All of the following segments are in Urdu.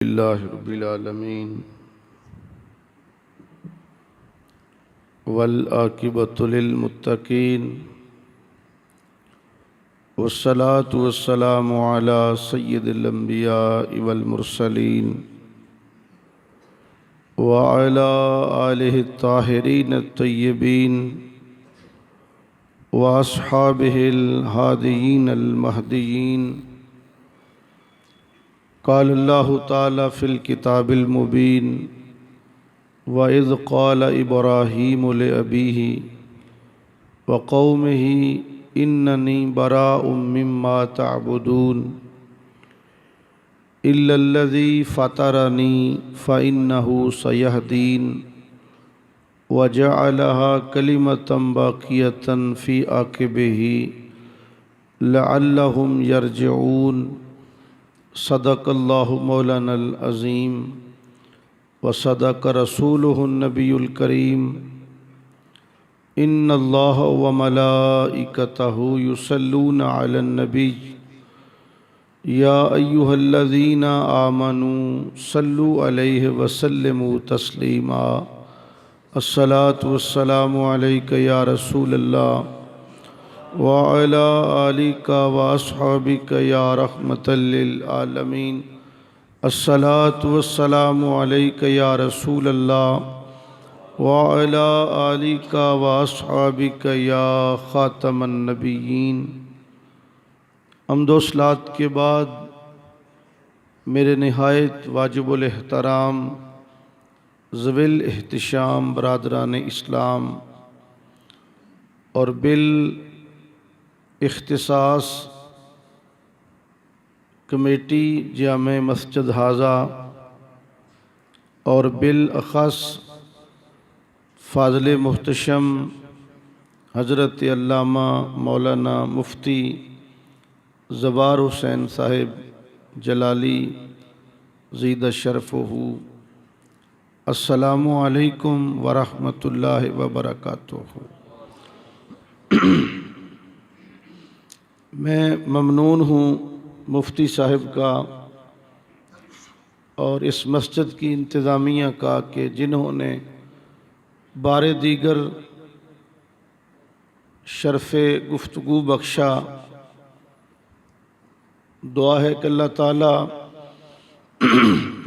للہ رب العالمین والعاقبۃ للمتقین والصلاة والسلام علی سید الانبیاء والمرسلین وعلی آلہ الطاہرین الطیبین واصحابہ الہادیین المہدیین۔ قال اللہ تعالی فی الکتاب المبین وَإِذْ قَالَ إِبْرَاهِيمُ لِأَبِيهِ وَقَوْمِهِ إِنَّنِي بَرَاءٌ مِّمَّا تَعْبُدُونَ إِلَّا الَّذِي فَطَرَنِي فَإِنَّهُ سَيَهْدِينِ وَجَعَلَهَا كَلِمَةً بَاقِيَةً فِي عَقِبِهِ لَعَلَّهُمْ يَرْجِعُونَ۔ صدق اللہ مولانا العظیم وصدق رسولہ النبی الکریم۔ ان اللہ وملائکتہ یصلون علی النبی یا ایہا الذین آمنوا صلوا علیہ وسلموا تسلیما۔ الصلاة والسلام علیک یا رسول اللہ وعلى آلك وأصحابك يا رحمة للعالمين۔ الصلاة والسلام عليك يا رسول الله وعلى آلك وأصحابك يا خاتم النبيين۔ حمد و صلوات کے بعد میرے نہایت واجب الاحترام ذوی الاحتشام برادران اسلام اور اختصاص کمیٹی جامع مسجد حاضہ اور بالاخص فاضل محتشم حضرت علامہ مولانا مفتی زوار حسین صاحب جلالی زید شرفہ، السلام علیکم ورحمۃ اللہ وبرکاتہ۔ میں ممنون ہوں مفتی صاحب کا اور اس مسجد کی انتظامیہ کا کہ جنہوں نے بار دیگر شرف گفتگو بخشا۔ دعا ہے کہ اللہ تعالیٰ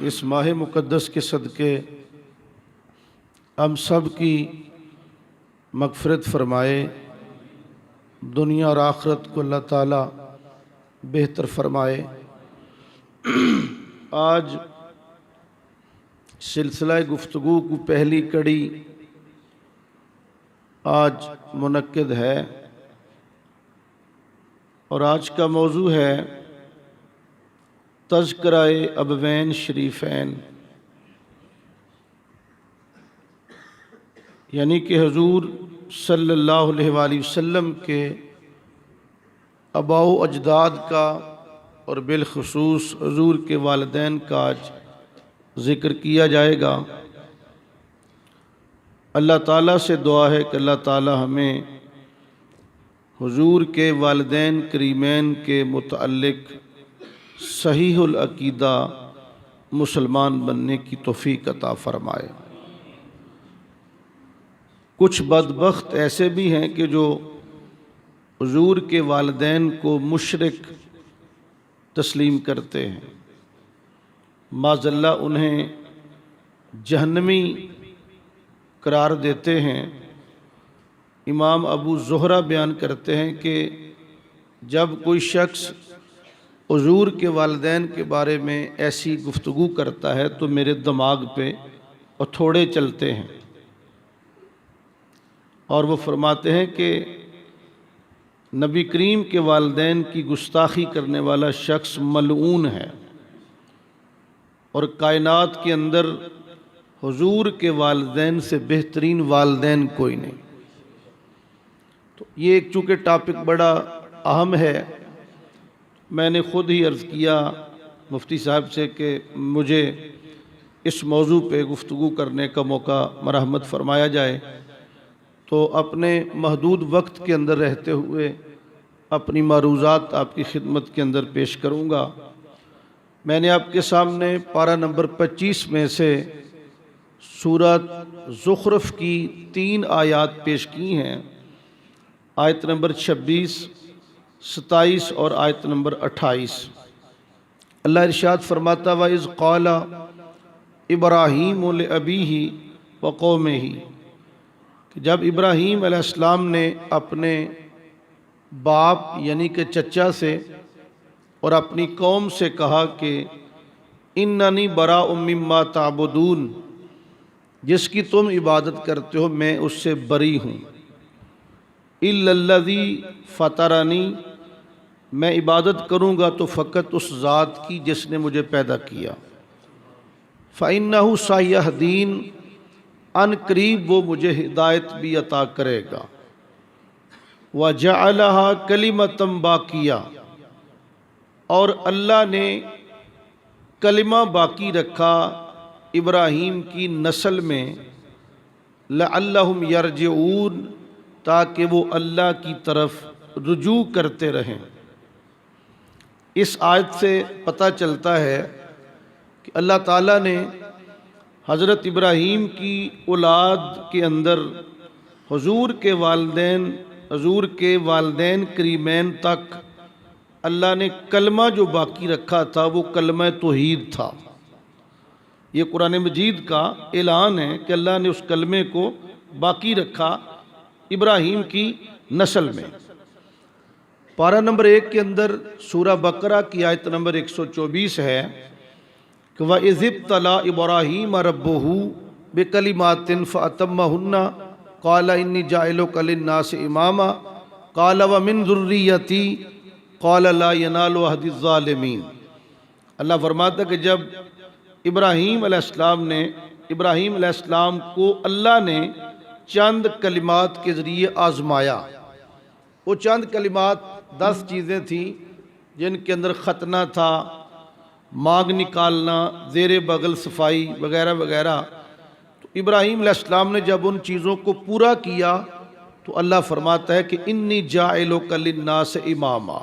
اس ماہ مقدس کے صدقے ہم سب کی مغفرت فرمائے، دنیا اور آخرت کو اللہ تعالیٰ بہتر فرمائے۔ آج سلسلہ گفتگو کی پہلی کڑی آج منعقد ہے اور آج کا موضوع ہے تذکرہ ابوین شریفین، یعنی کہ حضور صلی اللہ علیہ وآلہ وسلم کے آباء و اجداد کا اور بالخصوص حضور کے والدین کا آج ذکر کیا جائے گا۔ اللہ تعالیٰ سے دعا ہے کہ اللہ تعالیٰ ہمیں حضور کے والدین کریمین کے متعلق صحیح العقیدہ مسلمان بننے کی توفیق عطا فرمائے۔ کچھ بدبخت ایسے بھی ہیں کہ جو حضور کے والدین کو مشرک تسلیم کرتے ہیں، معاذ اللہ انہیں جہنمی قرار دیتے ہیں۔ امام ابو زہرہ بیان کرتے ہیں کہ جب کوئی شخص حضور کے والدین کے بارے میں ایسی گفتگو کرتا ہے تو میرے دماغ پہ ہتھوڑے چلتے ہیں، اور وہ فرماتے ہیں کہ نبی کریم کے والدین کی گستاخی کرنے والا شخص ملعون ہے، اور کائنات کے اندر حضور کے والدین سے بہترین والدین کوئی نہیں۔ تو یہ ایک چونکہ ٹاپک بڑا اہم ہے، میں نے خود ہی عرض کیا مفتی صاحب سے کہ مجھے اس موضوع پہ گفتگو کرنے کا موقع مرحمت فرمایا جائے، تو اپنے محدود وقت کے اندر رہتے ہوئے اپنی معروضات آپ کی خدمت کے اندر پیش کروں گا۔ میں نے آپ کے سامنے پارہ نمبر 25 میں سے سورۃ زخرف کی 3 آیات پیش کی ہیں، آیت نمبر 26، 27 اور آیت نمبر 28۔ اللہ ارشاد فرماتا وَإِذْ قَالَ إِبْرَاهِيمُ لِأَبِيهِ وَقَوْمِهِ، کہ جب ابراہیم علیہ السلام نے اپنے باپ یعنی کہ چچا سے اور اپنی قوم سے کہا کہ اِنَّنِي بَرَاءٌ مِّمَّا تَعْبُدُونَ، جس کی تم عبادت کرتے ہو میں اس سے بری ہوں، إِلَّا الَّذِي فَطَرَنِي، میں عبادت کروں گا تو فقط اس ذات کی جس نے مجھے پیدا کیا، فَإِنَّهُ سَيَهْدِينِ، ان قریب وہ مجھے ہدایت بھی عطا کرے گا، وَجَعَلَهَا كَلِمَةً بَاقِيَةً، اور اللہ نے کلمہ باقی رکھا ابراہیم کی نسل میں، لَعَلَّهُمْ يَرْجِعُونَ، تاکہ وہ اللہ کی طرف رجوع کرتے رہیں۔ اس آیت سے پتہ چلتا ہے کہ اللہ تعالیٰ نے حضرت ابراہیم کی اولاد کے اندر حضور کے والدین کریمین تک اللہ نے کلمہ جو باقی رکھا تھا وہ کلمہ توحید تھا۔ یہ قرآن مجید کا اعلان ہے کہ اللہ نے اس کلمے کو باقی رکھا ابراہیم کی نسل میں۔ پارہ نمبر 1 کے اندر سورہ بقرہ کی آیت نمبر 124 ہے کہ وَإِذِ ابْتَلَىٰ إِبْرَاهِيمَ رَبُّهُ بِكَلِمَاتٍ فَأَتَمَّهُنَّ قَالَ إِنِّي جَاعِلُكَ لِلنَّاسِ إِمَامًا قَالَ وَمِن ذُرِّيَّتِي قَالَ لَا يَنَالُ عَهْدِ الظَّالِمِينَ۔ اللہ فرماتا کہ جب ابراہیم علیہ السلام کو اللہ نے چند کلمات کے ذریعے آزمایا، وہ چند کلمات 10 چیزیں تھیں جن کے اندر ختنہ تھا، مانگ نکالنا، زیر بغل صفائی وغیرہ وغیرہ۔ تو ابراہیم علیہ السلام نے جب ان چیزوں کو پورا کیا تو اللہ فرماتا ہے کہ انی جاعلک للناس اماما،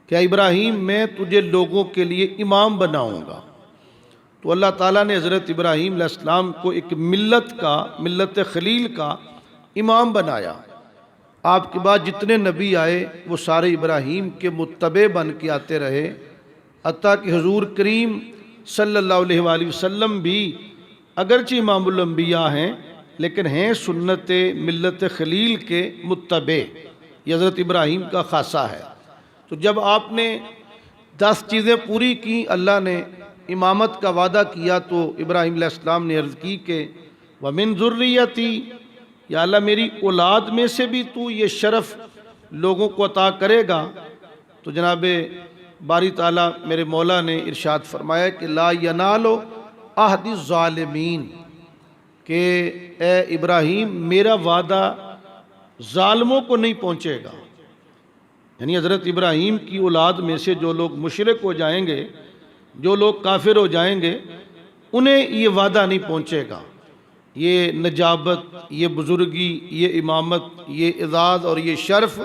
کہ ابراہیم میں تجھے لوگوں کے لیے امام بناؤں گا۔ تو اللہ تعالیٰ نے حضرت ابراہیم علیہ السلام کو ایک ملت خلیل کا امام بنایا۔ آپ کے بعد جتنے نبی آئے وہ سارے ابراہیم کے متبع بن کے آتے رہے، حتیٰ کہ حضور کریم صلی اللہ علیہ وآلہ وسلم بھی اگرچہ امام الانبیاء ہیں لیکن ہیں سنت ملت خلیل کے متبع، یہ حضرت ابراہیم کا خاصہ ہے۔ تو جب آپ نے 10 چیزیں پوری کی، اللہ نے امامت کا وعدہ کیا، تو ابراہیم علیہ السلام نے عرض کی کہ وَمِن ذُرِّيَّتِي، یا اللہ میری اولاد میں سے بھی تو یہ شرف لوگوں کو عطا کرے گا۔ تو جناب باری تعالیٰ میرے مولا نے ارشاد فرمایا کہ لا ینالو عہد الظالمین، کہ اے ابراہیم میرا وعدہ ظالموں کو نہیں پہنچے گا، یعنی حضرت ابراہیم کی اولاد میں سے جو لوگ مشرک ہو جائیں گے، جو لوگ کافر ہو جائیں گے، انہیں یہ وعدہ نہیں پہنچے گا، یہ نجابت، یہ بزرگی، یہ امامت، یہ اعزاز اور یہ شرف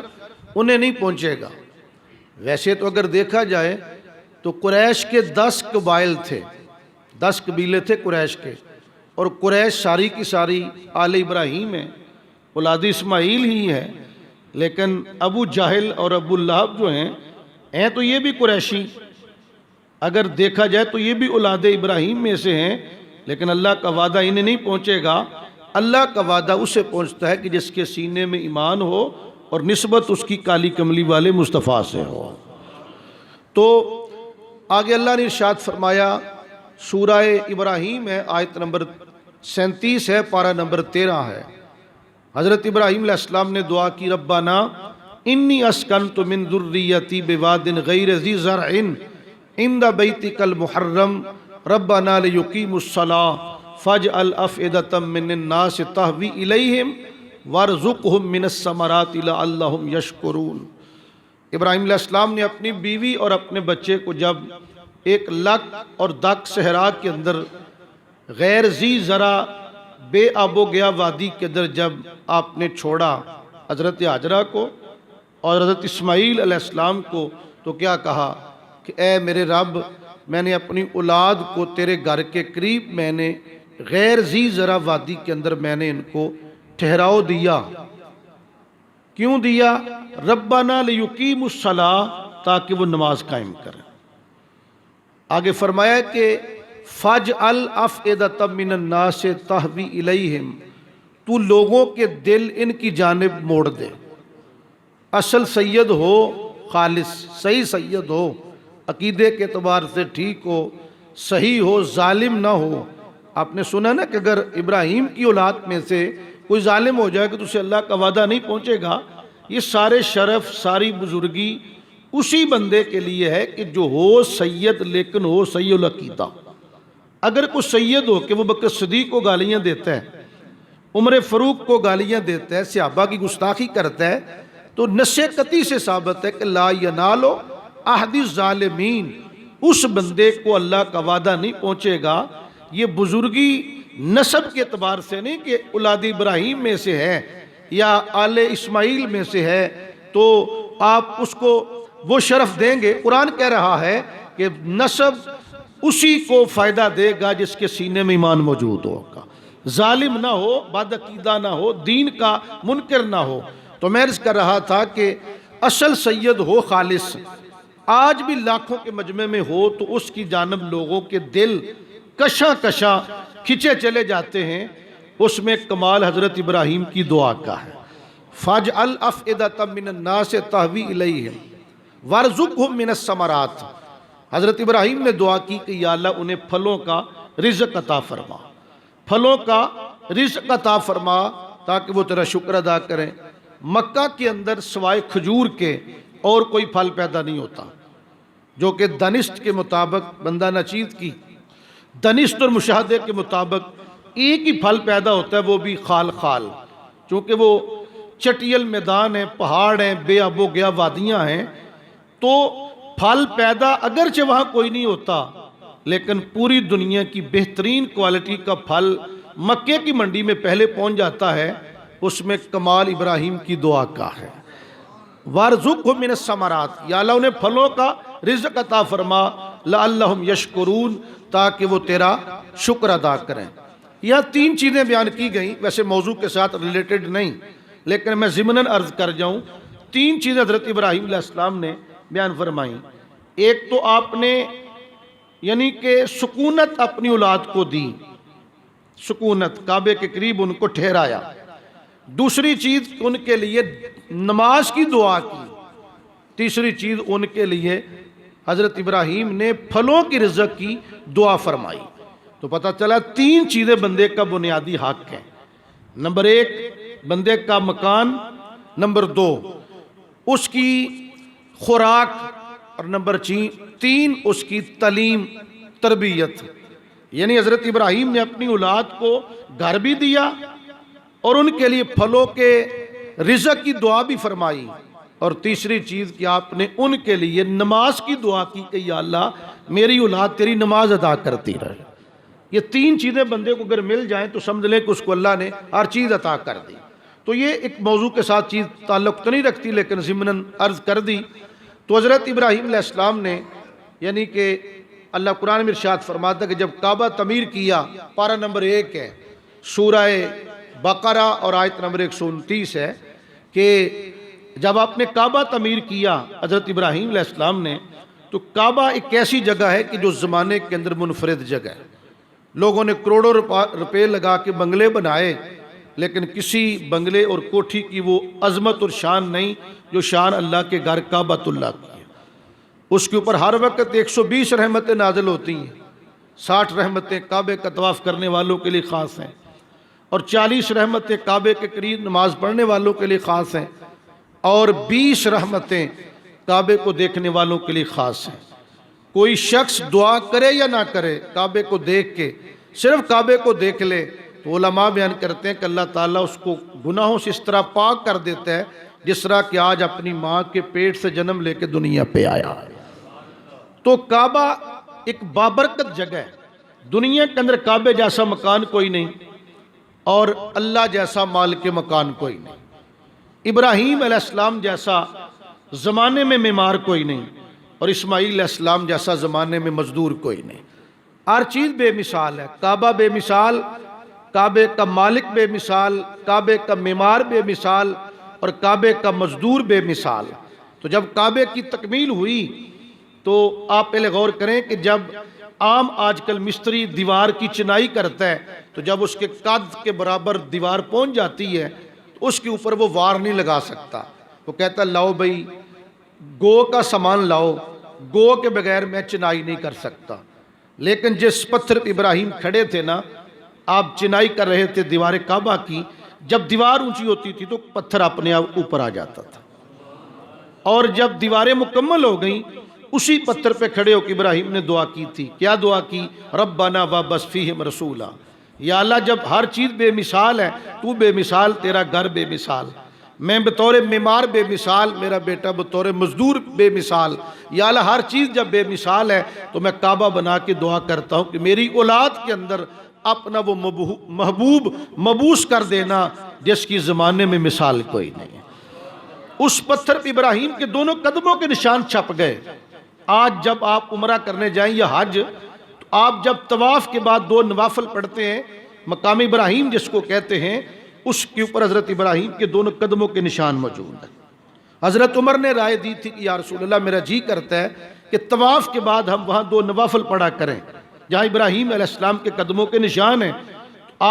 انہیں نہیں پہنچے گا۔ ویسے تو اگر دیکھا جائے تو قریش کے 10 قبائل تھے، 10 قبیلے تھے قریش کے، اور قریش ساری کی ساری آل ابراہیم ہے، اولاد اسماعیل ہی ہے، لیکن ابو جہل اور ابو لہب جو ہیں تو یہ بھی قریشی، اگر دیکھا جائے تو یہ بھی اولاد ابراہیم میں سے ہیں، لیکن اللہ کا وعدہ انہیں نہیں پہنچے گا۔ اللہ کا وعدہ اسے پہنچتا ہے کہ جس کے سینے میں ایمان ہو اور نسبت اس کی کالی کملی والے مصطفیٰ سے ہو۔ تو آگے اللہ نے ارشاد فرمایا، سورہ ابراہیم ہے، آیت نمبر 37 ہے، پارہ نمبر 13 ہے۔ حضرت ابراہیم علیہ السلام نے دعا کی، ربنا انی اسکنت من ذریتی بواد غیر ذی زرع عند بیتک المحرم ربنا لیقیموا الصلاۃ فاجعل افئدۃ من الناس تہوی الیہم وارزقہم من الثمرات لعلہم یشکرون۔ ابراہیم علیہ السلام نے اپنی بیوی اور اپنے بچے کو جب ایک لک اور دک صحرا کے اندر غیر ذی زرع بے آب و گیا وادی کے اندر جب آپ نے چھوڑا حضرت ہاجرہ کو اور حضرت اسماعیل علیہ السلام کو، تو کیا کہا کہ اے میرے رب، میں نے اپنی اولاد کو تیرے گھر کے قریب میں نے غیر ذی زرع وادی کے اندر میں نے ان کو ٹھہراؤ دیا. کیوں دیا؟ ربنا لیقیموا الصلاۃ، تاکہ وہ نماز قائم کریں. آگے فرمایا کہ فاجعل افئدۃ من الناس تہوی الیہم، تو لوگوں کے دل ان کی جانب موڑ دے. اصل سید ہو، خالص صحیح سید ہو، عقیدے کے اعتبار سے ٹھیک ہو، صحیح ہو، ظالم نہ ہو. آپ نے سنا نا کہ اگر ابراہیم کی اولاد میں سے کوئی ظالم ہو جائے کہ تو اسے اللہ کا وعدہ نہیں پہنچے گا. یہ سارے شرف، ساری بزرگی اسی بندے کے لیے ہے کہ جو ہو سید لیکن ہو صحیح العقیدہ. اگر کوئی سید ہو کہ وہ بکر صدیق کو گالیاں دیتا ہے، عمر فاروق کو گالیاں دیتا ہے، صحابہ کی گستاخی کرتا ہے، تو نص قطعی سے ثابت ہے کہ لا ینال عہد الظالمین، اس بندے کو اللہ کا وعدہ نہیں پہنچے گا. یہ بزرگی نسب کے اعتبار سے نہیں کہ اولاد ابراہیم میں سے ہے یا آل اسماعیل میں سے ہے تو آپ اس کو وہ شرف دیں گے. قرآن کہہ رہا ہے کہ نسب اسی کو فائدہ دے گا جس کے سینے میں ایمان موجود ہوگا، ظالم نہ ہو، بد عقیدہ نہ ہو، دین کا منکر نہ ہو. تو میں عرض کر رہا تھا کہ اصل سید ہو خالص، آج بھی لاکھوں کے مجمع میں ہو تو اس کی جانب لوگوں کے دل کشاں کشاں کھچے چلے جاتے ہیں. اس میں کمال حضرت ابراہیم کی دعا کا ہے. فاجعل افئدۃ من الناس تہوی الیہم وارزقہم من الثمرات. حضرت ابراہیم نے دعا کی کہ یا اللہ انہیں پھلوں کا رزق عطا فرما، پھلوں کا رزق عطا فرما تاکہ وہ تیرا شکر ادا کریں. مکہ کے اندر سوائے کھجور کے اور کوئی پھل پیدا نہیں ہوتا، جو کہ دانشت کے مطابق بندہ نچید کی دانشت اور مشاہدے کے مطابق ایک ہی پھل پیدا ہوتا ہے، وہ بھی خال خال، چونکہ وہ چٹیل میدان ہیں، پہاڑ ہیں، بے آب و گیا وادیاں ہیں. تو پھل پیدا اگرچہ وہاں کوئی نہیں ہوتا، لیکن پوری دنیا کی بہترین کوالٹی کا پھل مکے کی منڈی میں پہلے پہنچ جاتا ہے. اس میں کمال ابراہیم کی دعا کا ہے. وارزقہم من الثمرات، یا اللہ انہیں پھلوں کا رزق عطا فرما، لعلہم یشکرون، تاکہ وہ تیرا شکر ادا کریں. یہ تین چیزیں بیان کی گئیں، ویسے موضوع کے ساتھ ریلیٹڈ نہیں، لیکن میں ضمناً عرض کر جاؤں. تین چیزیں حضرت ابراہیم علیہ السلام نے بیان فرمائیں. ایک تو آپ نے یعنی کہ سکونت اپنی اولاد کو دی، سکونت، کعبے کے قریب ان کو ٹھہرایا. دوسری چیز ان کے لیے نماز کی دعا کی. تیسری چیز ان کے لیے حضرت ابراہیم نے پھلوں کی رزق کی دعا فرمائی. تو پتہ چلا تین چیزیں بندے کا بنیادی حق ہیں. نمبر ایک بندے کا مکان، نمبر دو اس کی خوراک، اور نمبر تین اس کی تعلیم تربیت. یعنی حضرت ابراہیم نے اپنی اولاد کو گھر بھی دیا اور ان کے لیے پھلوں کے رزق کی دعا بھی فرمائی. اور تیسری چیز کہ آپ نے ان کے لیے نماز کی دعا کی کہ یا اللہ میری اولاد تیری نماز ادا کرتی رہے. یہ تین چیزیں بندے کو اگر مل جائیں تو سمجھ لیں کہ اس کو اللہ نے ہر چیز عطا کر دی. تو یہ ایک موضوع کے ساتھ چیز تعلق تو نہیں رکھتی، لیکن ضمناً عرض کر دی. تو حضرت ابراہیم علیہ السلام نے یعنی کہ اللہ قرآن میں ارشاد فرماتا ہے کہ جب کعبہ تعمیر کیا، پارہ نمبر 1 ہے سورہ بقرہ اور آیت نمبر 129 ہے کہ جب آپ نے کعبہ تعمیر کیا حضرت ابراہیم علیہ السلام نے، تو کعبہ ایک ایسی جگہ ہے کہ جو زمانے کے اندر منفرد جگہ ہے. لوگوں نے کروڑوں روپے لگا کے بنگلے بنائے، لیکن کسی بنگلے اور کوٹھی کی وہ عظمت اور شان نہیں جو شان اللہ کے گھر کعبۃ اللہ کی ہے. اس کے اوپر ہر وقت 120 رحمتیں نازل ہوتی ہیں. 60 رحمتیں کعبے کا طواف کرنے والوں کے لیے خاص ہیں، اور 40 رحمتیں کعبے کے قریب نماز پڑھنے والوں کے لیے خاص ہیں، اور 20 رحمتیں کعبے کو دیکھنے والوں کے لیے خاص ہیں. کوئی شخص دعا کرے یا نہ کرے، کعبے کو دیکھ کے صرف کعبے کو دیکھ لے، تو علماء بیان کرتے ہیں کہ اللہ تعالیٰ اس کو گناہوں سے اس طرح پاک کر دیتا ہے جس طرح کہ آج اپنی ماں کے پیٹ سے جنم لے کے دنیا پہ آیا. تو کعبہ ایک بابرکت جگہ ہے. دنیا کے اندر کعبے جیسا مکان کوئی نہیں، اور اللہ جیسا مالک مکان کوئی نہیں. ابراہیم علیہ السلام جیسا زمانے میں معمار کوئی نہیں، اور اسماعیل علیہ السلام جیسا زمانے میں مزدور کوئی نہیں. ہر چیز بے مثال ہے. کعبہ بے مثال، کعبے کا مالک بے مثال، کعبے کا معمار بے مثال، اور کعبے کا مزدور بے مثال. تو جب کعبے کی تکمیل ہوئی تو آپ پہلے غور کریں کہ جب عام آج کل مستری دیوار کی چنائی کرتا ہے تو جب اس کے قد کے برابر دیوار پہنچ جاتی ہے تو اس کے اوپر وہ وار نہیں لگا سکتا. وہ کہتا ہے لاؤ بھائی گو کا سامان لاؤ، گو کے بغیر میں چنائی نہیں کر سکتا. لیکن جس پتھر پہ ابراہیم کھڑے تھے نا، آپ چنائی کر رہے تھے دیوار کعبہ کی، جب دیوار اونچی ہوتی تھی تو پتھر اپنے آپ اوپر آ جاتا تھا. اور جب دیواریں مکمل ہو گئیں اسی پتھر پہ کھڑے ہو کے ابراہیم نے دعا کی تھی. کیا دعا کی؟ ربنا وابعث فیہم رسولا. یا اللہ جب ہر چیز بے مثال ہے، تو بے مثال، تیرا گھر بے مثال، میں بطور معمار بے مثال، میرا بیٹا بطور مزدور بے مثال. یا اللہ ہر چیز جب بے مثال ہے تو میں کعبہ بنا کے دعا کرتا ہوں کہ میری اولاد کے اندر اپنا وہ محبوب مبعوث کر دینا جس کی زمانے میں مثال کوئی نہیں ہے. اس پتھر پہ ابراہیم کے دونوں قدموں کے نشان چھپ گئے. آج جب آپ عمرہ کرنے جائیں یا حج، تو آپ جب طواف کے بعد 2 نوافل پڑھتے ہیں، مقام ابراہیم جس کو کہتے ہیں، اس کے اوپر حضرت ابراہیم کے دونوں قدموں کے نشان موجود ہیں. حضرت عمر نے رائے دی تھی کہ یا رسول اللہ میرا جی کرتا ہے کہ طواف کے بعد ہم وہاں 2 نوافل پڑھا کریں جہاں ابراہیم علیہ السلام کے قدموں کے نشان ہیں.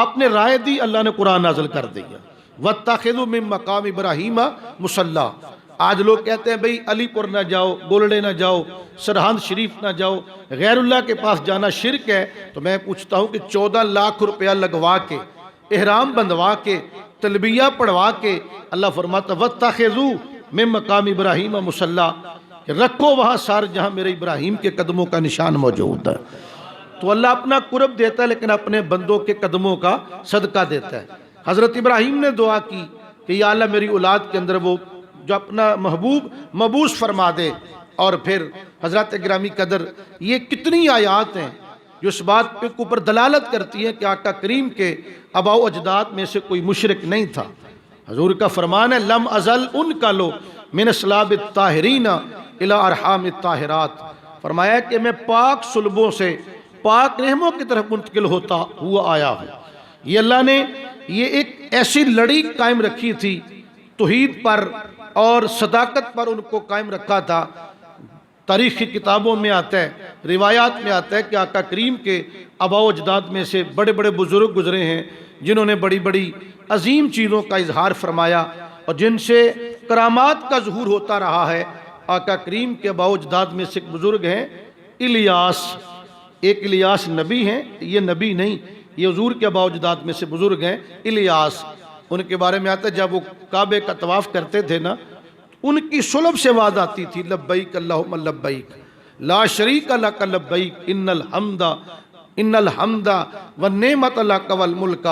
آپ نے رائے دی، اللہ نے قرآن نازل کر دیا وَاتَّخِذُوا مِن مَّقَامِ إِبْرَاهِيمَ مُصَلَّى. آج لوگ کہتے ہیں بھئی علی پور نہ جاؤ، گولڑے نہ جاؤ، سرہند شریف نہ جاؤ، غیر اللہ کے پاس جانا شرک ہے. تو میں پوچھتا ہوں کہ 14 لاکھ روپیہ لگوا کے، احرام بندھوا کے، تلبیہ پڑھوا کے، اللہ فرماتا وَاتَّخِذُوا مِن مَّقَامِ إِبْرَاهِيمَ مُصَلَّى، رکھو وہاں سار جہاں میرے ابراہیم کے قدموں کا نشان موجود ہے. تو اللہ اپنا قرب دیتا ہے لیکن اپنے بندوں کے قدموں کا صدقہ دیتا ہے. حضرت ابراہیم نے دعا کی کہ یا اللہ میری اولاد کے اندر وہ جو اپنا محبوب مبعوث فرما دے. اور پھر حضرت گرامی قدر یہ کتنی آیات ہیں جو اس بات پہ اوپر دلالت کرتی ہیں کہ آقا کریم کے آباء و اجداد میں سے کوئی مشرک نہیں تھا. حضور کا فرمان ہے لم ازل انقلو من اصلاب الطاہرین الی ارحام الطاہرات. فرمایا کہ میں پاک صلبوں سے پاک رحموں کی طرف منتقل ہوتا ہوا آیا ہوں. یہ اللہ نے یہ ایک ایسی لڑی قائم رکھی تھی، توحید پر اور صداقت پر ان کو قائم رکھا تھا. تاریخی کتابوں میں آتا ہے، روایات میں آتا ہے کہ آقا کریم کے آباء و اجداد میں سے بڑے بڑے بزرگ گزرے ہیں جنہوں نے بڑی بڑی عظیم چیزوں کا اظہار فرمایا اور جن سے کرامات کا ظہور ہوتا رہا ہے. آقا کریم کے آباء و اجداد میں سے ایک بزرگ ہیں الیاس. ایک الیاس نبی ہیں، یہ نبی نہیں، یہ حضور کے آباء و اجداد میں سے بزرگ ہیں الیاس. ان کے بارے میں آتا ہے جب وہ کعبے کا طواف کرتے تھے نا، ان کی صلب سے آواز آتی تھی لبیک اللہم لبیک لا شریک لک لبیک ان الحمد والنعمت لک والملک.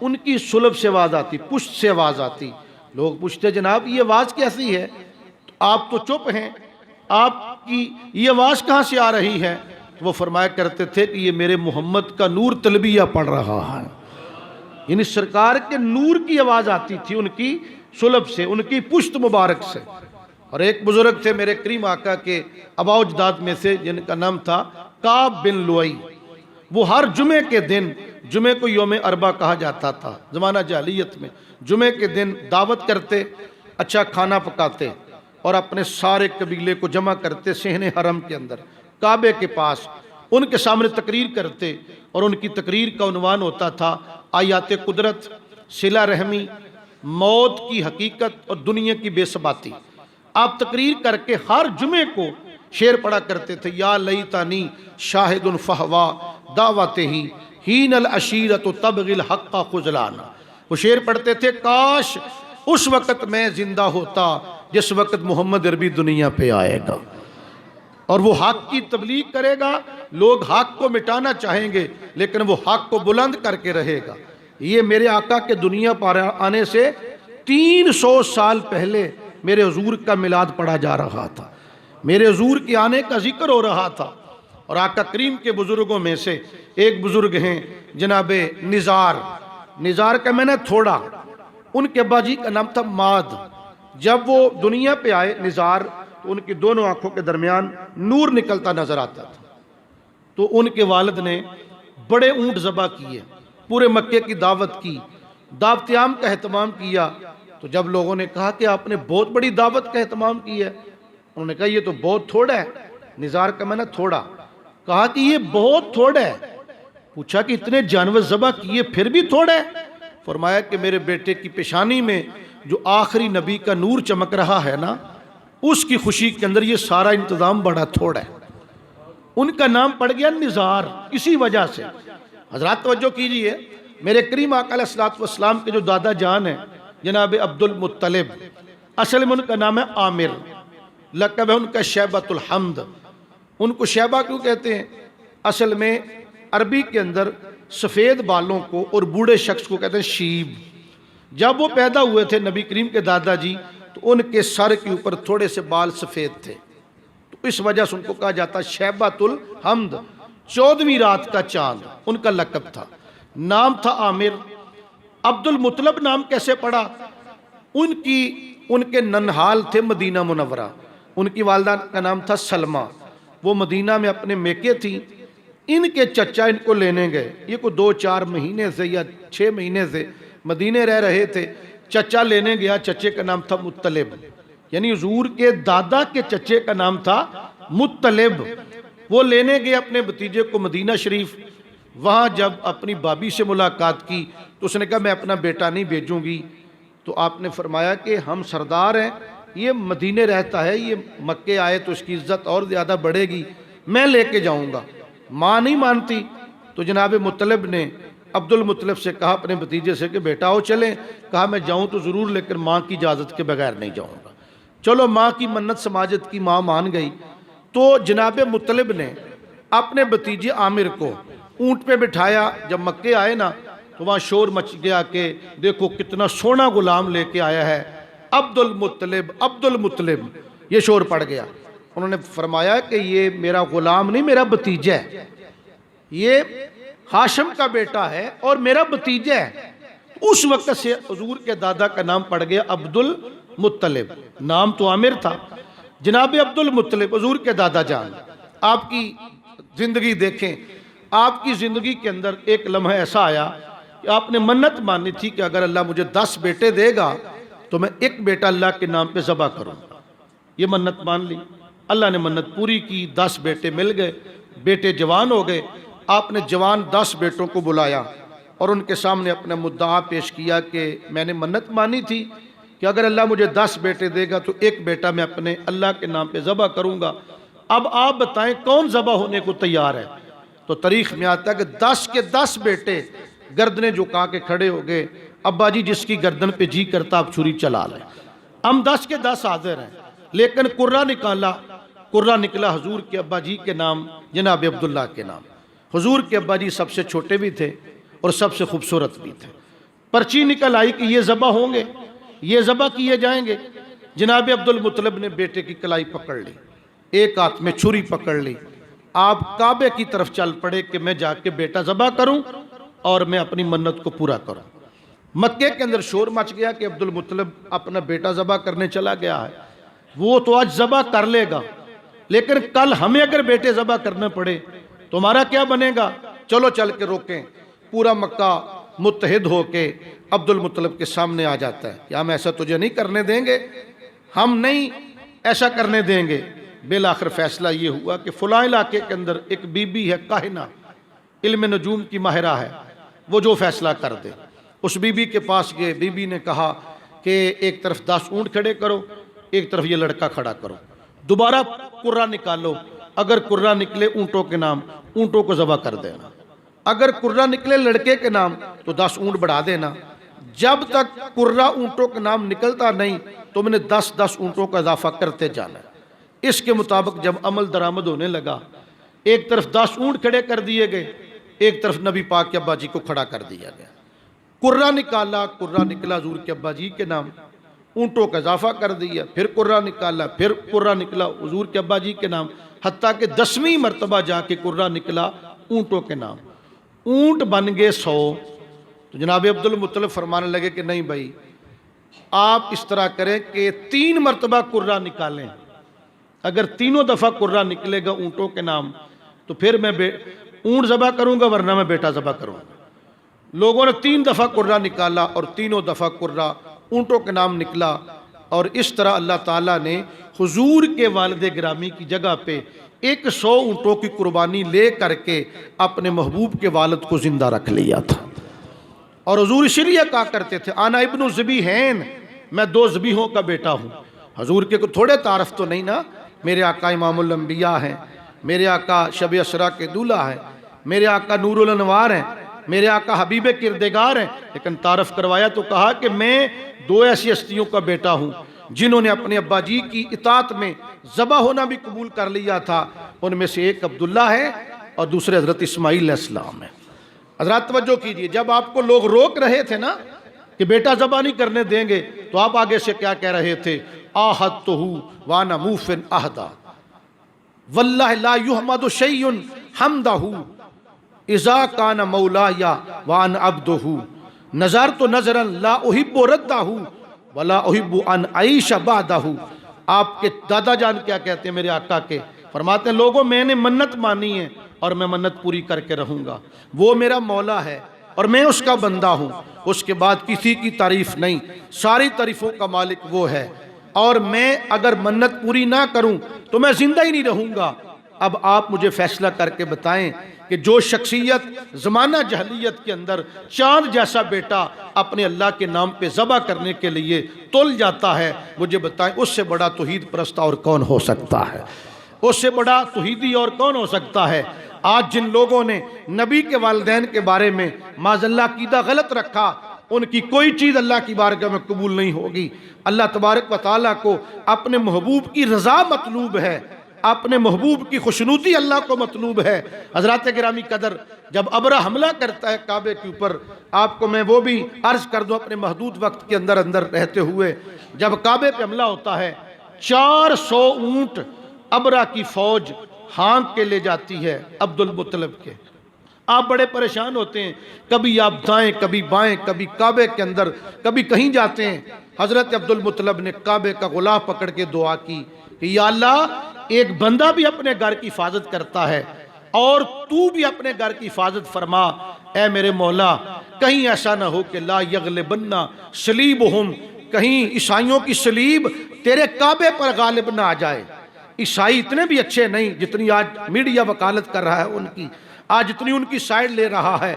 ان کی صلب سے آواز آتی، پشت سے آواز آتی. لوگ پوچھتے جناب یہ آواز کیسی ہے؟ آپ تو چپ ہیں، آپ کی یہ آواز کہاں سے آ رہی ہے؟ وہ فرمایا کرتے تھے کہ یہ میرے محمد کا نور تلبیہ پڑھ رہا ہے. یعنی سرکار کے نور کی آواز آتی تھی ان کی صلب سے، ان کی پشت مبارک سے. اور ایک بزرگ تھے میرے کریم آقا کے آباء و اجداد میں سے جن کا نام تھا کعب بن لؤی. وہ ہر جمعے کے دن، جمعے کو یوم اربع کہا جاتا تھا زمانہ جاہلیت میں، جمعے کے دن دعوت کرتے، اچھا کھانا پکاتے اور اپنے سارے قبیلے کو جمع کرتے صحن حرم کے اندر کعبے کے پاس، ان کے سامنے تقریر کرتے. اور ان کی تقریر کا عنوان ہوتا تھا آیات قدرت، صلہ رحمی، موت کی حقیقت اور دنیا کی بے ثباتی. آپ تقریر کر کے ہر جمعے کو شعر پڑھا کرتے تھے یا لیتانی شاہد فہوا دعوت ہین العشیرت تبغی الحق خذلانا. وہ شعر پڑھتے تھے کاش اس وقت میں زندہ ہوتا جس وقت محمد عربی دنیا پہ آئے گا اور وہ حق کی تبلیغ کرے گا. لوگ حق کو مٹانا چاہیں گے لیکن وہ حق کو بلند کر کے رہے گا. یہ میرے آقا کے دنیا پر آنے سے 300 سال پہلے میرے حضور کا میلاد پڑھا جا رہا تھا، میرے حضور کے آنے کا ذکر ہو رہا تھا. اور آقا کریم کے بزرگوں میں سے ایک بزرگ ہیں جناب نزار کا میں نے تھوڑا، ان کے ابا جی کا نام تھا ماد. جب وہ دنیا پہ آئے نزار، تو ان کی دونوں آنکھوں کے درمیان نور نکلتا نظر آتا تھا۔ تو ان کے والد نے بڑے اونٹ ذبح کیے، پورے مکے کی دعوت کی، دعوت عام کا اہتمام کیا۔ تو جب لوگوں نے کہا کہ آپ نے بہت بڑی دعوت کا اہتمام کیا ہے، انہوں نے کہا یہ تو بہت تھوڑا ہے۔ نزار کا میں نے تھوڑا کہا کہ یہ بہت تھوڑا ہے۔ پوچھا کہ اتنے جانور ذبح کیے پھر بھی تھوڑا ہے؟ فرمایا کہ میرے بیٹے کی پیشانی میں جو آخری نبی کا نور چمک رہا ہے نا، اس کی خوشی کے اندر یہ سارا انتظام بڑا تھوڑا ہے۔ ان کا نام پڑ گیا نزار اسی وجہ سے۔ حضرات توجہ کیجئے، میرے کریم آقا علیہ الصلوۃ والسلام کے جو دادا جان ہیں جناب عبد المطلب، اصل میں ان کا نام ہے عامر، لقب ہے ان کا شیبۃ الحمد۔ ان کو شیبہ کیوں کہتے ہیں؟ اصل میں عربی کے اندر سفید بالوں کو اور بوڑھے شخص کو کہتے ہیں شیب۔ جب وہ پیدا ہوئے تھے نبی کریم کے دادا جی، تو ان کے سر کے اوپر تھوڑے سے بال سفید تھے، تو اس وجہ سے ان کو کہا جاتا شیبۃ الحمد، 14ویں رات کا چاند ان کا لقب تھا۔ نام تھا عامر۔ عبد المطلب نام کیسے پڑا؟ ان کے ننہال تھے مدینہ منورہ، ان کی والدہ کا نام تھا سلمہ، وہ مدینہ میں اپنے میکے تھی۔ ان کے چچا ان کو لینے گئے، یہ کو 2-4 مہینے سے یا 6 مہینے سے مدینے رہ رہے تھے۔ چچا لینے گیا، چچے کا نام تھا مطلب، یعنی حضور کے دادا کے چچے کا نام تھا مطلب۔ وہ لینے گئے اپنے بھتیجے کو مدینہ شریف۔ وہاں جب اپنی بابی سے ملاقات کی تو اس نے کہا میں اپنا بیٹا نہیں بھیجوں گی۔ تو آپ نے فرمایا کہ ہم سردار ہیں، یہ مدینے رہتا ہے، یہ مکے آئے تو اس کی عزت اور زیادہ بڑھے گی، میں لے کے جاؤں گا۔ ماں نہیں مانتی، تو جناب مطلب نے عبد المطلب سے کہا اپنے بھتیجے سے کہ بیٹا آؤ چلیں۔ کہا میں جاؤں تو ضرور لیکن ماں کی اجازت کے بغیر نہیں جاؤں گا۔ چلو ماں کی منت سماجت کی، ماں مان گئی۔ تو جناب مطلب نے اپنے بھتیجے عامر کو اونٹ پہ بٹھایا۔ جب مکے آئے نا تو وہاں شور مچ گیا کہ دیکھو کتنا سونا غلام لے کے آیا ہے، عبد المطلب عبد المطلب، یہ شور پڑ گیا۔ انہوں نے فرمایا کہ یہ میرا غلام نہیں، میرا بھتیجا ہے، یہ ہاشم کا بیٹا ہے اور میرا بھتیجا ہے۔ اس وقت سے حضور کے دادا کا نام پڑ گیا عبد المطلب، نام تو عامر تھا۔ جناب عبد المطلب حضور کے دادا جان، آپ کی زندگی دیکھیں، آپ کی زندگی کے اندر ایک لمحہ ایسا آیا کہ آپ نے منت مانی تھی کہ اگر اللہ مجھے 10 بیٹے دے گا تو میں ایک بیٹا اللہ کے نام پہ ذبح کروں گا۔ یہ منت مان لی، اللہ نے منت پوری کی، 10 بیٹے مل گئے، بیٹے جوان ہو گئے۔ آپ نے جوان 10 بیٹوں کو بلایا اور ان کے سامنے اپنا مدعا پیش کیا کہ میں نے منت مانی تھی کہ اگر اللہ مجھے 10 بیٹے دے گا تو ایک بیٹا میں اپنے اللہ کے نام پہ ذبح کروں گا۔ اب آپ بتائیں کون ذبح ہونے کو تیار ہے؟ تو تاریخ میں آتا ہے کہ 10 کے 10 بیٹے گردنیں جھکا کے کھڑے ہو گئے، ابا جی جس کی گردن پہ جی کرتا آپ چھری چلا لیں۔ ہم 10 کے 10 حاضر ہیں، لیکن قرہ نکلا حضور کے ابا جی کے نام، جناب عبداللہ کے نام۔ حضور کے ابا جی سب سے چھوٹے بھی تھے اور سب سے خوبصورت بھی تھے۔ پرچی نکل آئی کہ یہ ذبح ہوں گے، یہ ذبح کیے جائیں گے۔ جناب عبد المطلب نے بیٹے کی کلائی پکڑ لی، ایک ہاتھ میں چھری پکڑ لی، آپ کعبے کی طرف چل پڑے کہ میں جا کے بیٹا ذبح کروں اور میں اپنی منت کو پورا کروں۔ مکے کے اندر شور مچ گیا کہ عبد المطلب اپنا بیٹا ذبح کرنے چلا گیا ہے، وہ تو آج ذبح کر لے گا لیکن کل ہمیں اگر بیٹے ذبح کرنے پڑے تو ہمارا کیا بنے گا؟ چلو چل کے روکیں۔ پورا مکہ متحد ہو کے عبد المطلب کے سامنے آ جاتا ہے کہ ہم ایسا تجھے نہیں کرنے دیں گے، ہم نہیں ایسا کرنے دیں گے۔ بالآخر فیصلہ یہ ہوا کہ فلاں علاقے کے اندر ایک بی بی ہے کاہنہ، علم نجوم کی ماہرہ ہے، وہ جو فیصلہ کر دے۔ اس بی بی کے پاس گئے، بی بی نے کہا کہ ایک طرف 10 اونٹ کھڑے کرو، ایک طرف یہ لڑکا کھڑا کرو، دوبارہ قرہ نکالو، اگر قرہ نکلے اونٹوں کے نام، اونٹوں کو ذبح کر دینا، اگر قرہ نکلے لڑکے کے نام تو 10 اونٹ بڑھا دینا۔ جب تک قرہ اونٹوں کا نام نکلتا نہیں تم نے 10 اونٹوں کا اضافہ کرتے جانا ہے۔ اس کے مطابق جب عمل درآمد ہونے لگا، ایک طرف 10 اونٹ کھڑے کر دیے گئے، ایک طرف نبی پاک کے ابا جی کو کھڑا کر دیا گیا۔ قرہ نکالا، قرہ نکلا حضور کے ابا جی کے نام، اونٹوں کا اضافہ کر دیا، پھر قرہ نکالا، پھر قرہ نکلا حضور کے ابا جی کے نام، حتیٰ کہ 10ویں مرتبہ جا کے قرہ نکلا اونٹوں کے نام۔ اونٹ بن گئے 100۔ تو جناب عبد المطلب فرمانے لگے کہ نہیں بھائی، آپ اس طرح کریں کہ 3 مرتبہ قرہ نکالیں، اگر تینوں دفعہ قرہ نکلے گا اونٹوں کے نام تو پھر میں اونٹ ذبح کروں گا ورنہ میں بیٹا ذبح کروں گا۔ لوگوں نے 3 دفعہ قرہ نکالا اور تینوں دفعہ قرہ اونٹوں کے نام نکلا، اور اس طرح اللہ تعالیٰ نے حضور کے والد گرامی کی جگہ پہ 100 اونٹوں کی قربانی لے کر کے اپنے محبوب کے والد کو زندہ رکھ لیا تھا۔ اور حضور اسی لیے کہا کرتے تھے انا ابن ذبیحین، میں 2 ذبیحوں کا بیٹا ہوں۔ حضور کے کو تھوڑے تعارف تو نہیں نا، میرے آقا امام الانبیاء ہیں، میرے آقا شب اسرا کے دولہا ہیں، میرے آقا نور الانوار ہیں، میرے آقا حبیب کردگار ہیں، لیکن تعارف کروایا تو کہا کہ میں 2 ایسی ہستیوں کا بیٹا ہوں جنہوں نے اپنے ابا جی کی اطاعت میں ذبح ہونا بھی قبول کر لیا تھا۔ ان میں سے ایک عبداللہ ہے اور دوسرے حضرت اسماعیل علیہ السلام ہے۔ حضرات توجہ کیجئے، جب آپ کو لوگ روک رہے تھے نا کہ بیٹا ذبح نہیں کرنے دیں گے، تو آپ آگے سے کیا کہہ رہے تھے؟ آہدتہ وانا موفن اہدا واللہ لا یحمد شیء حمدہ اذا کان مولایا وان عبدہ نظرت نظرا لا احب ردہ ولا احب ان عیش بعدہ۔ آپ کے دادا جان کیا کہتے ہیں میرے آقا کے؟ فرماتے ہیں لوگوں میں نے منت مانی ہے اور میں منت پوری کر کے رہوں گا، وہ میرا مولا ہے اور میں اس کا بندہ ہوں، اس کے بعد کسی کی تعریف نہیں، ساری تعریفوں کا مالک وہ ہے، اور میں اگر منت پوری نہ کروں تو میں زندہ ہی نہیں رہوں گا۔ اب آپ مجھے فیصلہ کر کے بتائیں کہ جو شخصیت زمانہ جہلیت کے اندر چاند جیسا بیٹا اپنے اللہ کے نام پہ ذبح کرنے کے لیے تل جاتا ہے، مجھے بتائیں اس سے بڑا توحید پرست اور کون ہو سکتا ہے؟ اس سے بڑا توحیدی اور کون ہو سکتا ہے؟ آج جن لوگوں نے نبی کے والدین کے بارے میں معاذ اللہ عقیدہ غلط رکھا، ان کی کوئی چیز اللہ کی بارگاہ میں قبول نہیں ہوگی۔ اللہ تبارک و تعالیٰ کو اپنے محبوب کی رضا مطلوب ہے، اپنے محبوب کی خوشنودی اللہ کو مطلوب ہے۔ حضرات گرامی قدر، جب ابرہ حملہ کرتا ہے کعبے کے اوپر، آپ کو میں وہ بھی عرض کر دوں اپنے محدود وقت کے اندر رہتے ہوئے، جب کعبے پہ حملہ ہوتا ہے 400 اونٹ ابرہ کی فوج ہانک کے لے جاتی ہے عبد المطلب کے۔ آپ بڑے پریشان ہوتے ہیں، کبھی آپ دائیں کبھی بائیں، کبھی کعبے کے اندر کبھی کہیں جاتے ہیں۔ حضرت عبد المطلب نے کعبے کا غلاف پکڑ کے دعا کی کہ یا اللہ، ایک بندہ بھی اپنے گھر کی حفاظت کرتا ہے اور تو بھی اپنے گھر کی حفاظت فرما، اے میرے مولا، کہیں ایسا نہ ہو کہ لا یغلبنا صلیبہم، کہیں عیسائیوں کی صلیب تیرے کعبے پر غالب نہ آ جائے۔ عیسائی اتنے بھی اچھے نہیں جتنی آج میڈیا وکالت کر رہا ہے ان کی، آج اتنی ان کی سائیڈ لے رہا ہے۔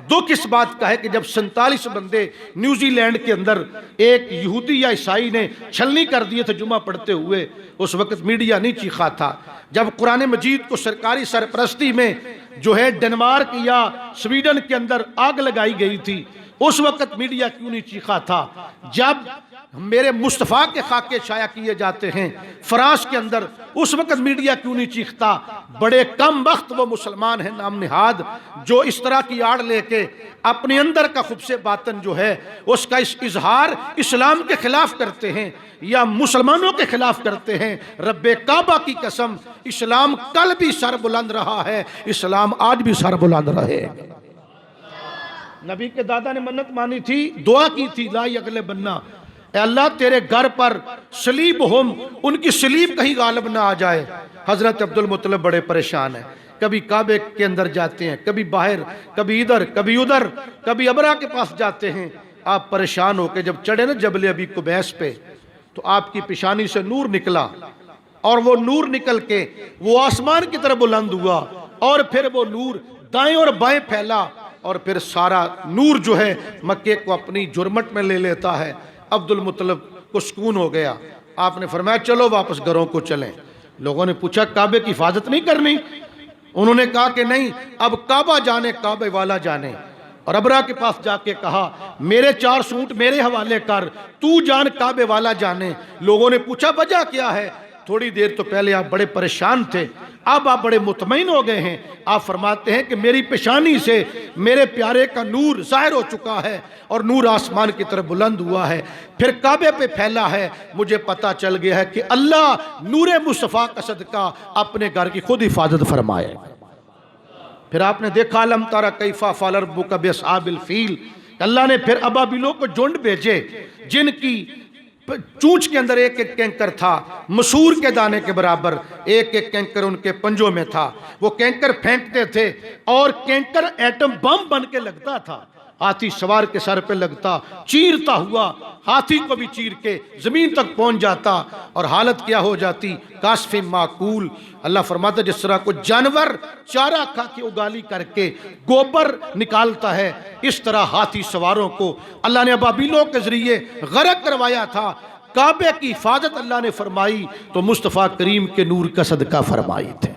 دکھ اس بات کا ہے کہ جب 47 بندے نیوزی لینڈ کے اندر ایک یہودی یا عیسائی نے چھلنی کر دیے تھے جمعہ پڑھتے ہوئے، اس وقت میڈیا نہیں چیخا تھا۔ جب قرآن مجید کو سرکاری سرپرستی میں جو ہے ڈنمارک یا سویڈن کے اندر آگ لگائی گئی تھی، اس وقت میڈیا کیوں نہیں چیخا تھا؟ جب میرے مصطفیٰ کے خاکے شائع کیے جاتے ہیں فرانس کے اندر، اس وقت میڈیا کیوں نہیں چیختا؟ بڑے کم وقت وہ مسلمان ہیں نام نہاد جو اس طرح کی آڑ لے کے اپنے اندر کا خبث باطن جو ہے اس کا اظہار اسلام کے خلاف کرتے ہیں یا مسلمانوں کے خلاف کرتے ہیں۔ رب کعبہ کی قسم، اسلام کل بھی سر بلند رہا ہے، اسلام آج بھی سر بلند رہے۔ نبی کے دادا نے منت مانی تھی، دعا کی تھی لا یغلبنا، اے اللہ تیرے گھر پر صلیب ہم، ان کی صلیب کہیں غالب نہ آ جائے۔ حضرت عبد المطلب بڑے پریشان ہیں، کبھی کعبے کے اندر جاتے ہیں، کبھی باہر، کبھی ادھر کبھی ادھر، کبھی ابرہ کے پاس جاتے ہیں۔ آپ پریشان ہو کے جب چڑھے نا جبل ابی قبیس پہ، تو آپ کی پیشانی سے نور نکلا، اور وہ نور نکل کے وہ آسمان کی طرف بلند ہوا، اور پھر وہ نور دائیں اور بائیں پھیلا، اور پھر سارا نور جو ہے مکے کو اپنی جرمٹ میں لے لیتا ہے۔ عبد المطلب کو سکون ہو گیا، آپ نے فرمایا چلو واپس گھروں کو چلیں۔ لوگوں نے پوچھا کعبے کی حفاظت نہیں کرنی؟ انہوں نے کہا کہ نہیں، اب کعبہ جانے کعبے والا جانے۔ اور ابرہ کے پاس جا کے کہا میرے 4 سونٹ میرے حوالے کر، تو جان کعبے والا جانے۔ لوگوں نے پوچھا وجہ کیا ہے؟ تھوڑی دیر تو پہلے آپ بڑے پریشان تھے، اب آپ بڑے مطمئن ہو گئے ہیں۔ آپ فرماتے ہیں کہ میری پیشانی سے میرے پیارے کا نور ظاہر ہو چکا ہے، اور نور آسمان کی طرف بلند ہوا ہے، پھر کعبے پہ پھیلا ہے۔ مجھے پتا چل گیا ہے کہ اللہ نور مصطفیٰ کا صدقہ اپنے گھر کی خود حفاظت فرمائے۔ پھر آپ نے دیکھا الم تری کیف فعل ربک باصحاب الفیل، اللہ نے پھر ابابیلوں کو جھنڈ بھیجے جن کی چونچ کے اندر ایک ایک کینکر تھا، مسور کے دانے کے برابر ایک ایک کینکر ان کے پنجوں میں تھا۔ وہ کینکر پھینکتے تھے اور کینکر ایٹم بم بن کے لگتا تھا، ہاتھی سوار کے سر پہ لگتا، چیرتا ہوا ہاتھی کو بھی چیر کے زمین تک پہنچ جاتا، اور حالت کیا ہو جاتی؟ کاشف معقول۔ اللہ فرماتا جس طرح کوئی جانور چارہ کھا کے اگالی کر کے گوبر نکالتا ہے، اس طرح ہاتھی سواروں کو اللہ نے ابابیلوں کے ذریعے غرق کروایا تھا۔ کعبے کی حفاظت اللہ نے فرمائی تو مصطفیٰ کریم کے نور کا صدقہ فرمائی تھے۔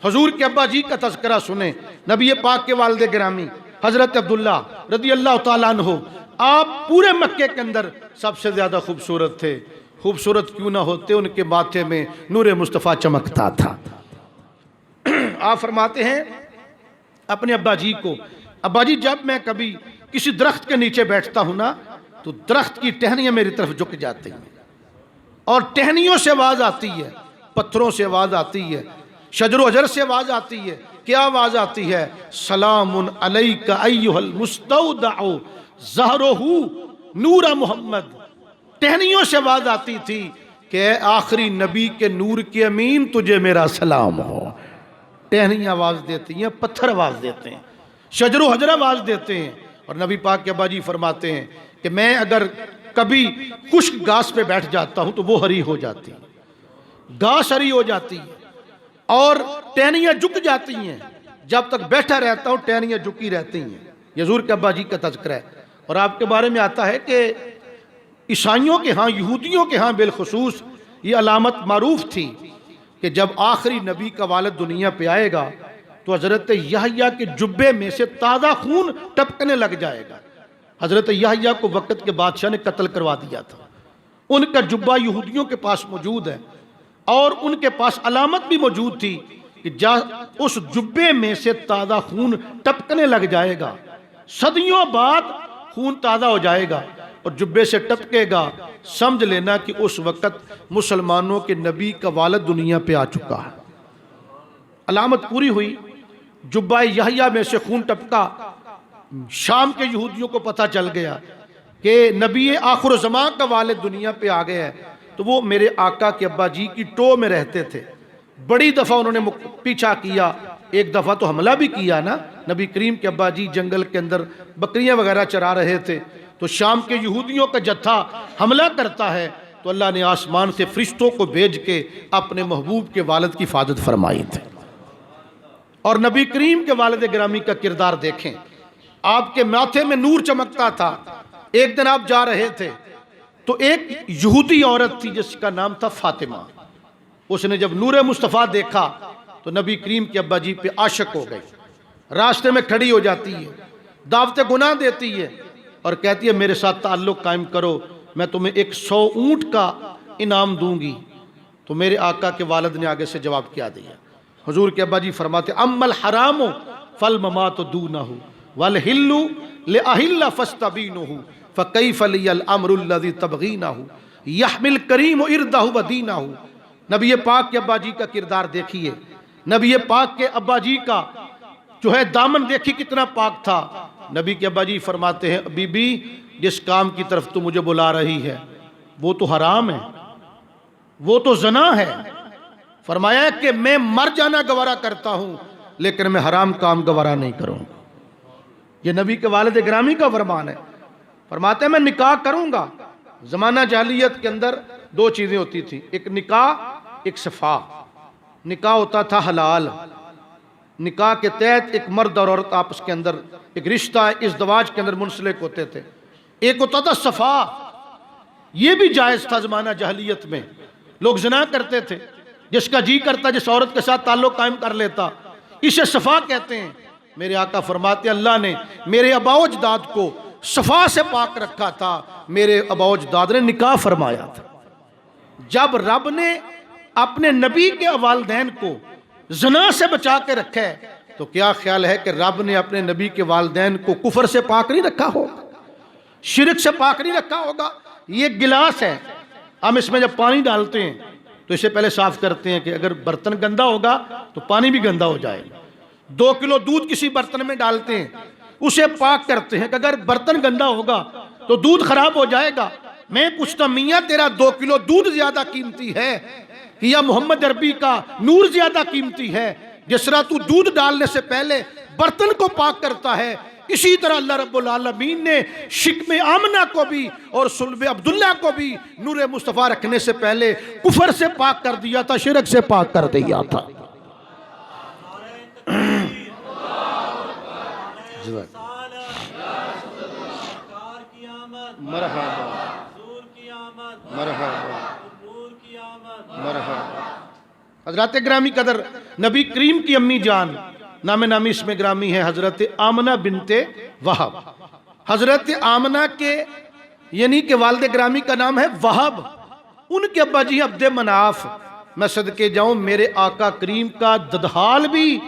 حضور کے ابا جی کا تذکرہ سنیں، نبی پاک کے والد گرامی حضرت عبداللہ رضی اللہ تعالیٰ عنہ، آپ پورے مکے کے اندر سب سے زیادہ خوبصورت تھے۔ خوبصورت کیوں نہ ہوتے، ان کے ماتھے میں نور مصطفیٰ چمکتا تھا۔ آپ فرماتے ہیں اپنے ابا جی کو، ابا جی جب میں کبھی کسی درخت کے نیچے بیٹھتا ہوں نا تو درخت کی ٹہنیاں میری طرف جھک جاتی ہیں، اور ٹہنیوں سے آواز آتی ہے، پتھروں سے آواز آتی ہے، شجر و حجر سے آواز آتی ہے۔ کیا آواز آتی ہے؟ سلام علیک ایھا المستودع ظہرہ نور محمد۔ ٹہنیوں سے آواز آتی تھی کہ اے آخری نبی کے نور کے امین، تجھے میرا سلام ہو۔ ٹہنیاں آواز دیتی ہیں، پتھر آواز دیتے ہیں، شجر و حجر آواز دیتے ہیں۔ اور نبی پاک کے ابا جی فرماتے ہیں کہ میں اگر کبھی خشک گھاس پہ بیٹھ جاتا ہوں تو وہ ہری ہو جاتی ہے، گھاس ہری ہو جاتی ہے، اور ٹہنیاں جھک جاتی ہیں۔ جب تک بیٹھا رہتا ہوں ٹہنیاں جھکی رہتی ہیں۔ یہ حضور کے ابا جی کا تذکرہ ہے۔ اور آپ کے بارے میں آتا ہے کہ عیسائیوں کے ہاں، یہودیوں کے ہاں بالخصوص یہ علامت معروف تھی کہ جب آخری نبی کا والد دنیا پہ آئے گا تو حضرت یحییٰ کے جبے میں سے تازہ خون ٹپکنے لگ جائے گا۔ حضرت یحییٰ کو وقت کے بادشاہ نے قتل کروا دیا تھا، ان کا جبہ یہودیوں کے پاس موجود ہے، اور ان کے پاس علامت بھی موجود تھی کہ اس جبے میں سے تازہ خون ٹپکنے لگ جائے گا، صدیوں بعد خون تازہ ہو جائے گا اور جبے سے ٹپکے گا، سمجھ لینا کہ اس وقت مسلمانوں کے نبی کا والد دنیا پہ آ چکا ہے۔ علامت پوری ہوئی، جبہ یحییٰ میں سے خون ٹپکا، شام کے یہودیوں کو پتہ چل گیا کہ نبی آخر الزمان کا والد دنیا پہ آ گیا ہے۔ تو وہ میرے آقا کے ابا جی کی ٹو میں رہتے تھے، بڑی دفعہ انہوں نے پیچھا کیا، ایک دفعہ تو حملہ بھی کیا نا۔ نبی کریم کے ابا جی جنگل کے اندر بکریاں وغیرہ چرا رہے تھے تو شام کے یہودیوں کا جتھا حملہ کرتا ہے تو اللہ نے آسمان سے فرشتوں کو بھیج کے اپنے محبوب کے والد کی حفاظت فرمائی تھی۔ اور نبی کریم کے والد گرامی کا کردار دیکھیں، آپ کے ماتھے میں نور چمکتا تھا۔ ایک دن آپ جا رہے تھے تو ایک یہودی عورت تھی جس کا نام تھا فاطمہ، اس نے جب نور مصطفیٰ دیکھا تو نبی کریم کے ابا جی پہ عاشق ہو گئی، راستے میں کھڑی ہو جاتی ہے، دعوت گناہ دیتی ہے اور کہتی ہے میرے ساتھ تعلق قائم کرو، میں تمہیں 100 اونٹ کا انعام دوں گی۔ تو میرے آقا کے والد نے آگے سے جواب کیا دیا، حضور کے ابا جی فرماتے اما الحرام فالممات دونہ والحل لأحل فاستبینہ فکیف لی الامر الذی تبغینہ یحمل کریم اردہ ودینہ۔ نبی پاک کے ابا جی کا کردار دیکھیے، نبی پاک کے ابا جی کا جو ہے دامن دیکھی کتنا پاک تھا۔ نبی کے ابا جی فرماتے ہیں بی بی جس کام کی طرف تو مجھے بلا رہی ہے وہ تو حرام ہے، وہ تو زنا ہے۔ فرمایا کہ میں مر جانا گوارا کرتا ہوں لیکن میں حرام کام گوارا نہیں کروں۔ یہ نبی کے والد گرامی کا فرمان ہے۔ فرماتے ہیں میں نکاح کروں گا۔ زمانہ جاہلیت کے اندر 2 چیزیں ہوتی تھیں، ایک نکاح ایک صفا۔ نکاح ہوتا تھا حلال، نکاح کے تحت ایک مرد اور عورت آپس کے اندر ایک رشتہ ازدواج کے اندر منسلک ہوتے تھے۔ ایک ہوتا تھا صفا، یہ بھی جائز تھا زمانہ جاہلیت میں، لوگ زنا کرتے تھے، جس کا جی کرتا جس عورت کے ساتھ تعلق قائم کر لیتا، اسے صفا کہتے ہیں۔ میرے آقا فرماتے اللہ نے میرے آباء و اجداد کو صفا سے پاک رکھا تھا، میرے آباء و اجداد نے نکاح فرمایا تھا۔ جب رب نے اپنے نبی کے والدین کو زنا سے بچا کے رکھا ہے تو کیا خیال ہے کہ رب نے اپنے نبی کے والدین کو کفر سے پاک نہیں رکھا ہوگا، شرک سے پاک نہیں رکھا ہوگا؟ یہ گلاس ہے، ہم اس میں جب پانی ڈالتے ہیں تو اسے پہلے صاف کرتے ہیں کہ اگر برتن گندا ہوگا تو پانی بھی گندا ہو جائے گا۔ 2 کلو دودھ کسی برتن میں ڈالتے ہیں، اسے پاک کرتے ہیں کہ اگر برتن گندا ہوگا تو دودھ خراب ہو جائے گا۔ میں پوچھتا میاں تیرا 2 کلو دودھ زیادہ قیمتی ہے یا محمد عربی کا نور زیادہ قیمتی ہے؟ جس طرح تو دودھ ڈالنے سے پہلے برتن کو پاک کرتا ہے، اسی طرح اللہ رب العالمین نے شکم آمنہ کو بھی اور صلب عبداللہ کو بھی نور مصطفیٰ رکھنے سے پہلے کفر سے پاک کر دیا تھا، شرک سے پاک کر دیا تھا۔ مرحبا مرحبا مرحبا۔ حضرات گرامی قدر، نبی کریم کی امی جان نام نامی اس میں گرامی ہے حضرت آمنہ بنت وہب۔ حضرت آمنہ کے یعنی کہ والد گرامی کا نام ہے وہب، ان کے ابا جی عبد مناف۔ میں صدقے جاؤں میرے آقا کریم کا ددحال بھی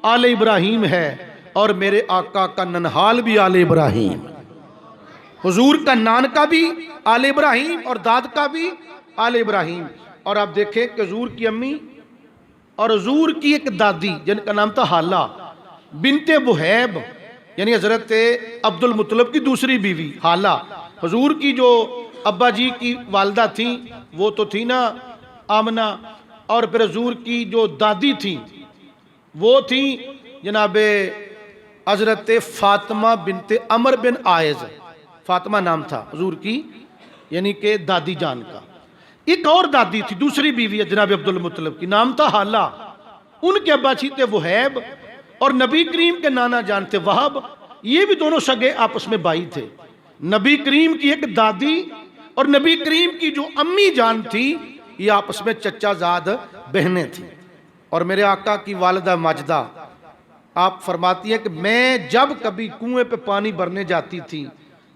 آل ابراہیم ہے اور میرے آقا کا ننحال بھی آل ابراہیم، حضور کا نان کا بھی آل ابراہیم اور داد کا بھی آل ابراہیم۔ اور آپ دیکھیں کہ حضور کی امی اور حضور کی ایک دادی جن کا نام تھا حالہ بنت وہیب، یعنی حضرت عبد المطلب کی دوسری بیوی حالہ۔ حضور کی جو ابا جی کی والدہ تھیں وہ تو تھی نا آمنہ، اور پھر حضور کی جو دادی تھیں وہ تھیں جناب حضرت فاطمہ بنت عمر بن عائز، فاطمہ نام تھا حضور کی یعنی کہ دادی جان کا۔ ایک اور دادی تھی دوسری بیوی جناب عبد المطلب کی، نام تھا حالہ، ان کے ابا جی تھے وہیب اور نبی کریم کے نانا جان تھے وہب۔ یہ بھی دونوں سگے آپس میں بھائی تھے۔ نبی کریم کی ایک دادی اور نبی کریم کی جو امی جان تھی یہ آپس میں چچا زاد بہنیں تھیں۔ اور میرے آقا کی والدہ ماجدہ آپ فرماتی ہیں کہ میں جب کبھی کنویں پہ پانی بھرنے جاتی تھی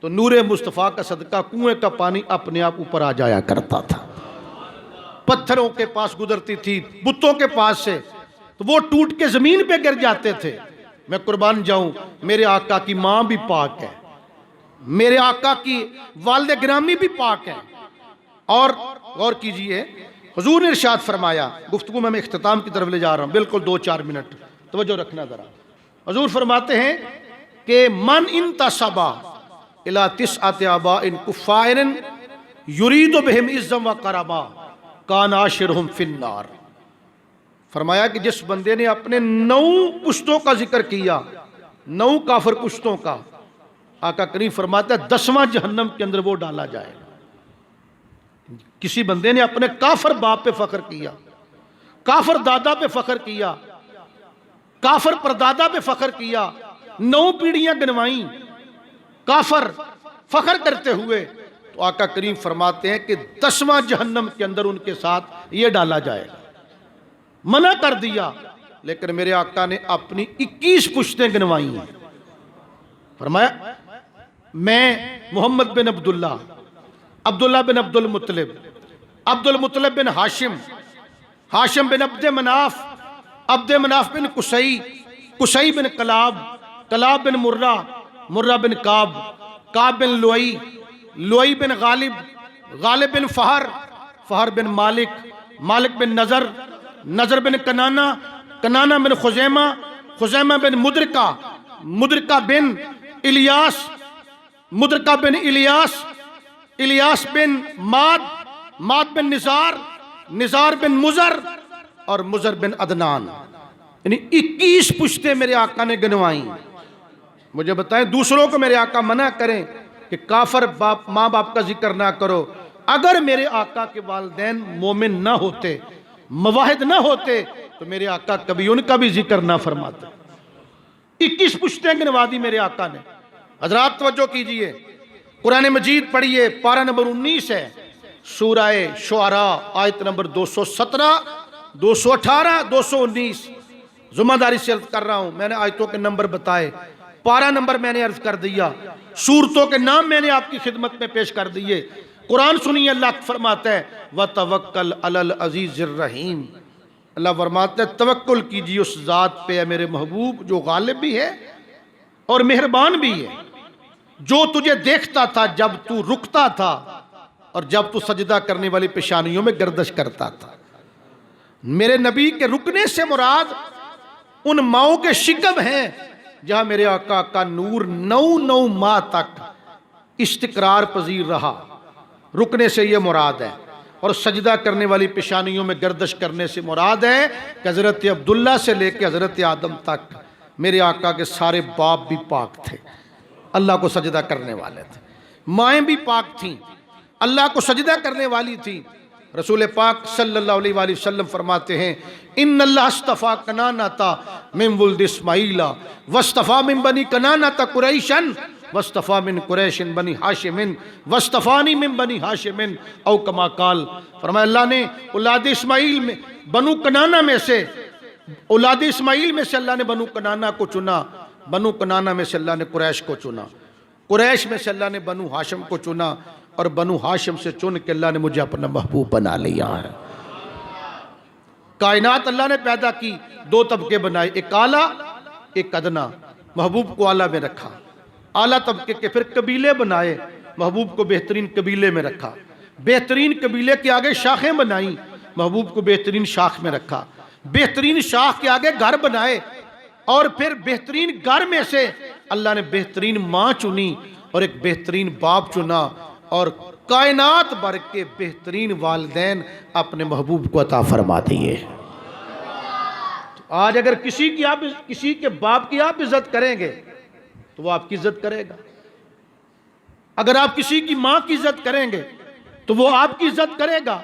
تو نور مصطفیٰ کا صدقہ کنویں کا پانی اپنے آپ اوپر آ جایا کرتا تھا۔ پتھروں کے پاس گزرتی تھی، بتوں کے پاس سے، تو وہ ٹوٹ کے زمین پہ گر جاتے تھے۔ میں قربان جاؤں میرے آقا کی ماں بھی پاک ہے، میرے آقا کی والد گرامی بھی پاک ہے۔ اور غور کیجئے حضور نے ارشاد فرمایا، گفتگو میں اختتام کی طرف لے جا رہا ہوں، بالکل 2-4 منٹ توجہ رکھنا ذرا۔ حضور فرماتے ہیں کہ من انتصب الی 9 آباء کفار یرید بہم عزا وکرما کان عاشرہم فی النار۔ فرمایا کہ جس بندے نے اپنے 9 پشتوں کا ذکر کیا، 9 کافر پشتوں کا، آقا کریم فرماتا ہے 10واں جہنم کے اندر وہ ڈالا جائے گا۔ کسی بندے نے اپنے کافر باپ پہ فخر کیا، کافر دادا پہ فخر کیا، کافر پردادا پہ فخر کیا، 9 پیڑھیاں گنوائیں کافر فخر کرتے ہوئے، تو آقا کریم فرماتے ہیں کہ 10واں جہنم کے اندر ان کے ساتھ یہ ڈالا جائے گا۔ منع کر دیا، لیکن میرے آقا نے اپنی 21 پشتیں گنوائی ہیں۔ فرمایا میں محمد بن عبداللہ، عبداللہ بن عبد المطلب، عبد المطلب بن ہاشم، ہاشم بن عبد مناف، عبد مناف بن قصی، قصی بن کلاب، کلاب بن مرہ، مرہ بن کعب، کعب بن لوئی، لوئی بن غالب، غالب بن فہر، فہر بن مالک، مالک بن نظر، نظر بن کنانہ، کنانہ بن خزیمہ، خزیمہ بن مدرکہ، مدرکہ بن الیاس، مدرکہ بن الیاس، الیاس بن ماد، ماد بن نزار، نزار بن مزر اور مزر بن عدنان۔ یعنی 21 پشتیں میرے آقا نے گنوائیں۔ مجھے بتائیں دوسروں کو میرے آقا منع کریں کہ کافر باپ ماں باپ کا ذکر نہ کرو، اگر میرے آقا کے والدین مومن نہ ہوتے، موحد نہ ہوتے، تو میرے آقا کبھی ان کا بھی ذکر نہ فرماتے۔ 21 پشتیں گنوا دی میرے آقا نے۔ حضرات توجہ کیجئے، قرآن مجید پڑھیے، پارہ نمبر 19 ہے، سورہ شعراء، آیت نمبر 217، 218، 219۔ ذمہ داری سے عرض کر رہا ہوں، میں نے آیتوں کے نمبر بتائے، پارہ نمبر میں نے عرض کر دیا، سورتوں کے نام میں نے آپ کی خدمت میں پیش کر دیے۔ قرآن سنیے، اللہ فرماتا ہے وَتَوَكَّلْ عَلَى الْعَزِيزِ الرَّحِيمِ، اللہ فرماتا ہے توکل کیجیے اس ذات پہ میرے محبوب جو غالب بھی ہے اور مہربان بھی ہے، جو تجھے دیکھتا تھا جب تو رکتا تھا اور جب تو سجدہ کرنے والی پیشانیوں میں گردش کرتا تھا۔ میرے نبی کے رکنے سے مراد ان ماؤں کے شکم ہیں جہاں میرے آقا کا نور 9 ماہ تک استقرار پذیر رہا۔ رکنے سے یہ مراد ہے، اور سجدہ کرنے والی پیشانیوں میں گردش کرنے سے مراد ہے کہ حضرت عبداللہ سے لے کے حضرت آدم تک میرے آقا کے سارے باپ بھی پاک تھے، اللہ کو سجدہ کرنے والے تھے، مائیں بھی پاک تھیں، اللہ کو سجدہ کرنے والی تھیں۔ رسول پاک صلی اللہ علیہ وآلہ وسلم فرماتے ہیں ان اللہ اصطفیٰ کنانتا من ولد اسماعیل واصطفیٰ من بنی کنانتا قریشن واصطفیٰ من قریش بنی ہاشم واصطفانی من بنی ہاشم او کما قال، فرمایا اللہ نے اولاد اسماعیل میں بنو کنانہ میں سے اولاد اسماعیل میں سے اللہ نے بنو کنانہ کو چنا، بنو کنانہ میں سے اللہ نے قریش کو چنا، قریش میں سے اللہ نے بنو ہاشم کو چنا، اور بنو ہاشم سے چن کے اللہ نے مجھے اپنا محبوب بنا لیا ہے۔ کائنات اللہ نے پیدا کی، دو طبقے بنائے، ایک اعلیٰ ایک ادنا، محبوب کو اعلیٰ میں رکھا، اعلیٰ طبقے کے پھر قبیلے بنائے، محبوب کو بہترین قبیلے میں رکھا، بہترین قبیلے کے آگے شاخیں بنائیں، محبوب کو بہترین شاخ میں رکھا، بہترین شاخ کے آگے گھر بنائے، اور پھر بہترین گھر میں سے اللہ نے بہترین ماں چنی اور ایک بہترین باپ چنا، اور کائنات بھر کے بہترین والدین اپنے محبوب کو عطا فرما دیے۔ آج اگر کسی کے باپ کی آپ عزت کریں گے تو وہ آپ کی عزت کرے گا، اگر آپ کسی کی ماں کی عزت کریں گے تو وہ آپ کی عزت کرے گا،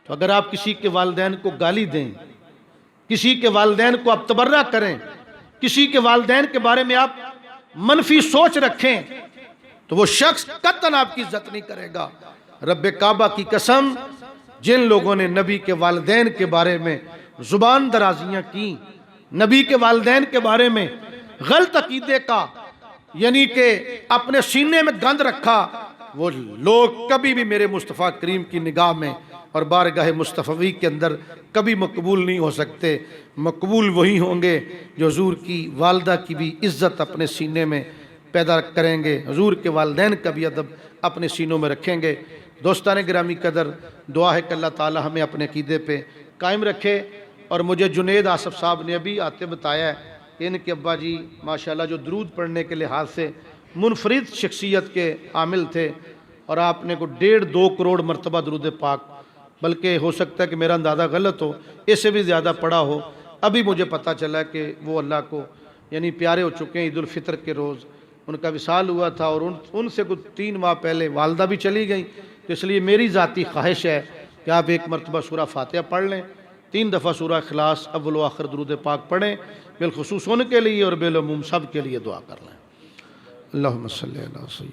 تو اگر آپ کسی کے والدین کو گالی دیں، کسی کے والدین کو آپ تبرہ کریں، کسی کے والدین کے بارے میں آپ منفی سوچ رکھیں، تو وہ شخص قطعاً آپ کی عزت نہیں کرے گا۔ رب کعبہ کی قسم، جن لوگوں نے نبی کے والدین کے بارے میں زبان درازیاں کی، نبی کے والدین کے بارے میں غلط عقیدے کا یعنی کہ اپنے سینے میں گند رکھا، وہ لوگ کبھی بھی میرے مصطفیٰ کریم کی نگاہ میں اور بارگاہ مصطفی کے اندر کبھی مقبول نہیں ہو سکتے۔ مقبول وہی ہوں گے جو حضور کی والدہ کی بھی عزت اپنے سینے میں پیدا کریں گے، حضور کے والدین کا بھی ادب اپنے سینوں میں رکھیں گے۔ دوستان گرامی قدر، دعا ہے کہ اللہ تعالی ہمیں اپنے عقیدے پہ قائم رکھے۔ اور مجھے جنید آصف صاحب نے ابھی آتے بتایا ہے کہ ان کے ابا جی ماشاءاللہ جو درود پڑھنے کے لحاظ سے منفرد شخصیت کے عامل تھے، اور آپ نے کو 1.5-2 کروڑ مرتبہ درود پاک، بلکہ ہو سکتا ہے کہ میرا اندازہ غلط ہو، اس سے بھی زیادہ پڑھا ہو۔ ابھی مجھے پتہ چلا کہ وہ اللہ کو یعنی پیارے ہو چکے ہیں۔ عید الفطر کے روز ان کا وصال ہوا تھا، اور ان سے کچھ 3 ماہ پہلے والدہ بھی چلی گئیں، تو اس لیے میری ذاتی خواہش ہے کہ آپ ایک مرتبہ سورہ فاتحہ پڑھ لیں، 3 دفعہ سورہ اخلاص اول و آخر درود پاک پڑھیں، بالخصوص ان کے لیے اور بالعموم سب کے لیے دعا کر لیں۔ اللہم صلی اللہ علیہ وسلم۔